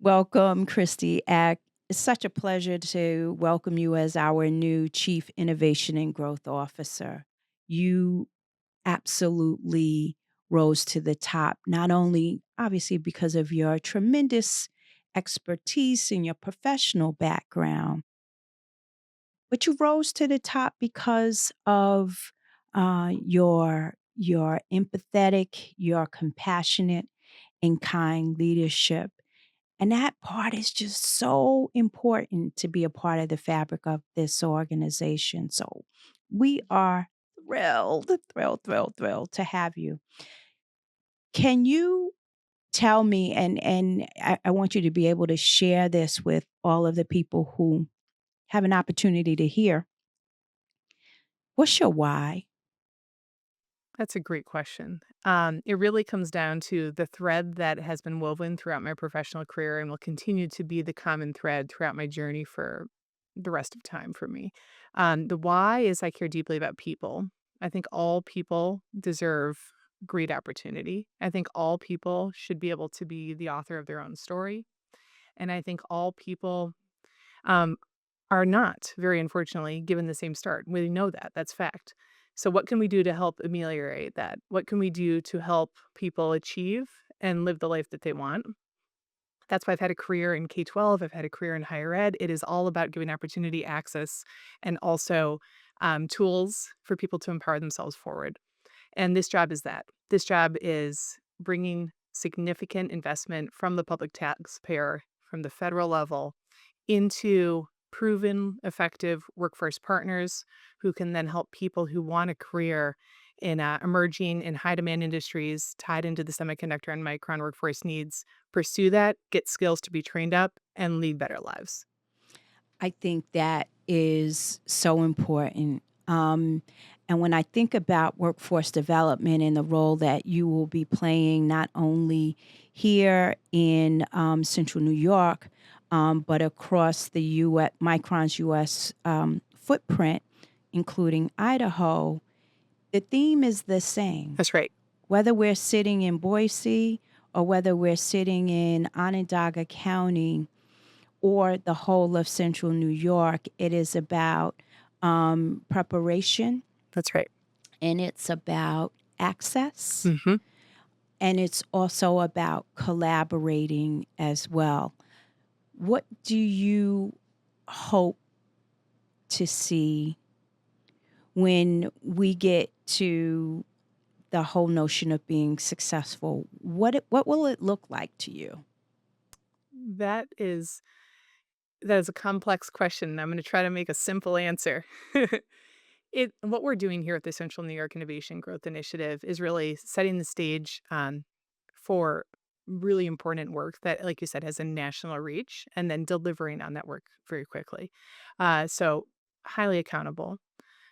Welcome, Kristi Eck. It's such a pleasure to welcome you as our new Chief Innovation and Growth Officer. You absolutely rose to the top, not only obviously because of your tremendous expertise and your professional background, but you rose to the top because of your empathetic, your compassionate, and kind leadership. And that part is just so important to be a part of the fabric of this organization. So we are thrilled to have you. Can you tell me, and I want you to be able to share this with all of the people who have an opportunity to hear, what's your why? That's a great question. It really comes down to the thread that has been woven throughout my professional career and will continue to be the common thread throughout my journey for the rest of time for me. The why is I care deeply about people. I think all people deserve great opportunity. I think all people should be able to be the author of their own story. And I think all people um, are not, very unfortunately, given the same start. We know that. That's fact. So, what can we do to help ameliorate that? What can we do to help people achieve and live the life that they want? That's why I've had a career in K 12. I've had a career in higher ed. It is all about giving opportunity, access, and also tools for people to empower themselves forward. And this job is that. This job is bringing significant investment from the public taxpayer, from the federal level, into proven effective workforce partners who can then help people who want a career in emerging in high demand industries tied into the semiconductor and Micron workforce needs pursue that, get skills to be trained up, and lead better lives. I think that is so important. And when I think about workforce development and the role that you will be playing, not only here in Central New York, but across the U.S., Micron's U.S. Footprint, including Idaho, the theme is the same. That's right. Whether we're sitting in Boise or whether we're sitting in Onondaga County, or the whole of Central New York. It is about preparation, That's right. and it's about access, Hmm. and it's also about collaborating as well. What do you hope to see when we get to the whole notion of being successful? What will it look like to you? That is that is a complex question. I'm going to try to make a simple answer. What we're doing here at the Central New York Innovation Growth Initiative is really setting the stage for really important work that, like you said, has a national reach, and then delivering on that work very quickly. So highly accountable,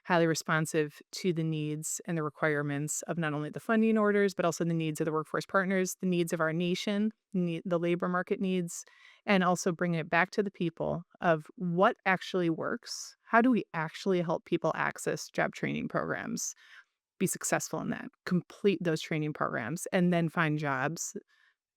highly responsive to the needs and the requirements of not only the funding orders, but also the needs of the workforce partners, the needs of our nation, the labor market needs, and also bringing it back to the people of what actually works. How do we actually help people access job training programs, be successful in that, complete those training programs, and then find jobs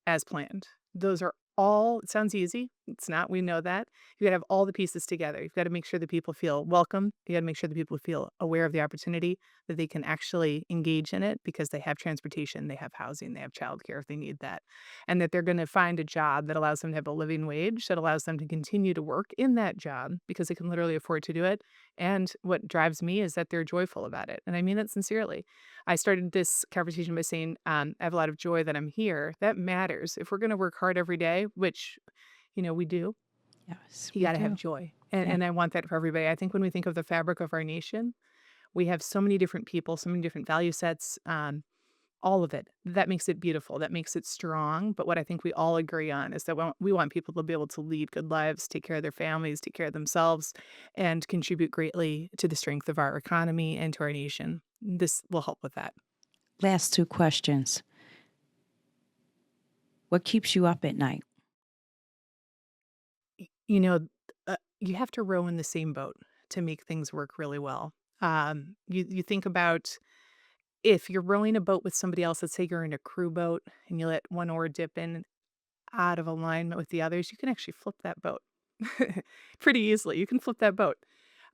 as planned. Those are all it sounds easy. It's not, we know that. You gotta have all the pieces together. You've gotta make sure that people feel welcome. You gotta make sure that people feel aware of the opportunity, that they can actually engage in it because they have transportation, they have housing, they have childcare if they need that. And that they're gonna find a job that allows them to have a living wage, that allows them to continue to work in that job because they can literally afford to do it. And what drives me is that they're joyful about it. And I mean that sincerely. I started this conversation by saying, I have a lot of joy that I'm here. That matters. If we're going to work hard every day, which, we do, Yes, you we got to have do. joy. Yeah. And I want that for everybody. I think when we think of the fabric of our nation, we have so many different people, so many different value sets, all of it. That makes it beautiful. That makes it strong. But what I think we all agree on is that we want people to be able to lead good lives, take care of their families, take care of themselves, and contribute greatly to the strength of our economy and to our nation. This will help with that. Last two questions. What keeps you up at night? You know, you have to row in the same boat to make things work really well. You think about if you're rowing a boat with somebody else, let's say you're in a crew boat and you let one oar dip in. out of alignment with the others, you can actually flip that boat pretty easily. You can flip that boat.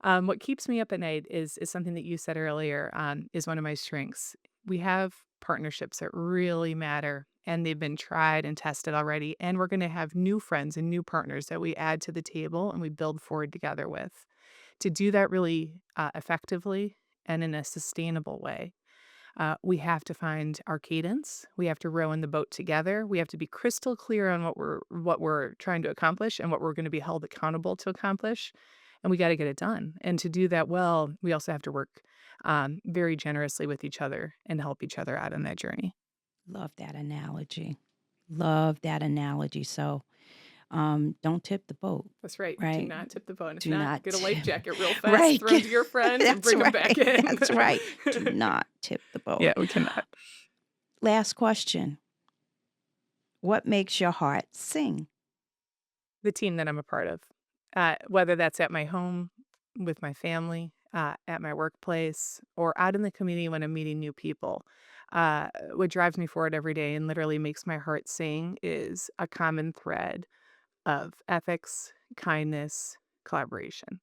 What keeps me up at night is something that you said earlier, is one of my strengths. We have partnerships that really matter, and they've been tried and tested already, and we're gonna have new friends and new partners that we add to the table and we build forward together with. To do that really, effectively and in a sustainable way, we have to find our cadence. We have to row in the boat together. We have to be crystal clear on what we're trying to accomplish and what we're going to be held accountable to accomplish. And we got to get it done. And to do that well, we also have to work very generously with each other and help each other out on that journey. Love that analogy. Love that analogy. So don't tip the boat, That's right. Do right? not tip the boat. And if Do not, not get a life tip. jacket real fast, Right. throw it to your friends, and That's bring them back right. in. That's right. Do not tip the boat. Yeah, we cannot. Last question. What makes your heart sing? The team that I'm a part of, whether that's at my home with my family, at my workplace, or out in the community when I'm meeting new people. What drives me forward every day and literally makes my heart sing is a common thread of ethics, kindness, collaboration.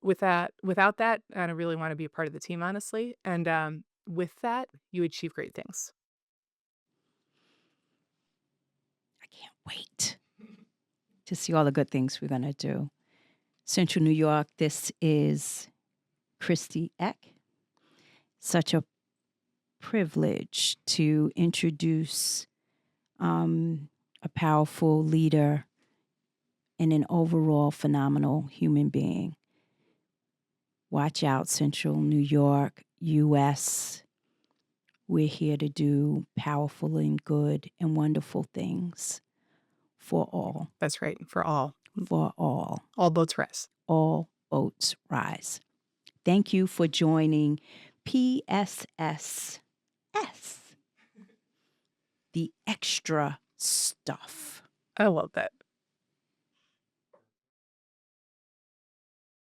Without that, I don't really want to be a part of the team, honestly. And with that, you achieve great things. I can't wait to see all the good things we're going to do. Central New York, this is Kristi Eck. Such a privilege to introduce a powerful leader and an overall phenomenal human being. Watch out, Central New York, U.S. We're here to do powerful and good and wonderful things for all. That's right. For all. For all. All boats rise. All boats rise. Thank you for joining PSSS, the extra stuff. I love that.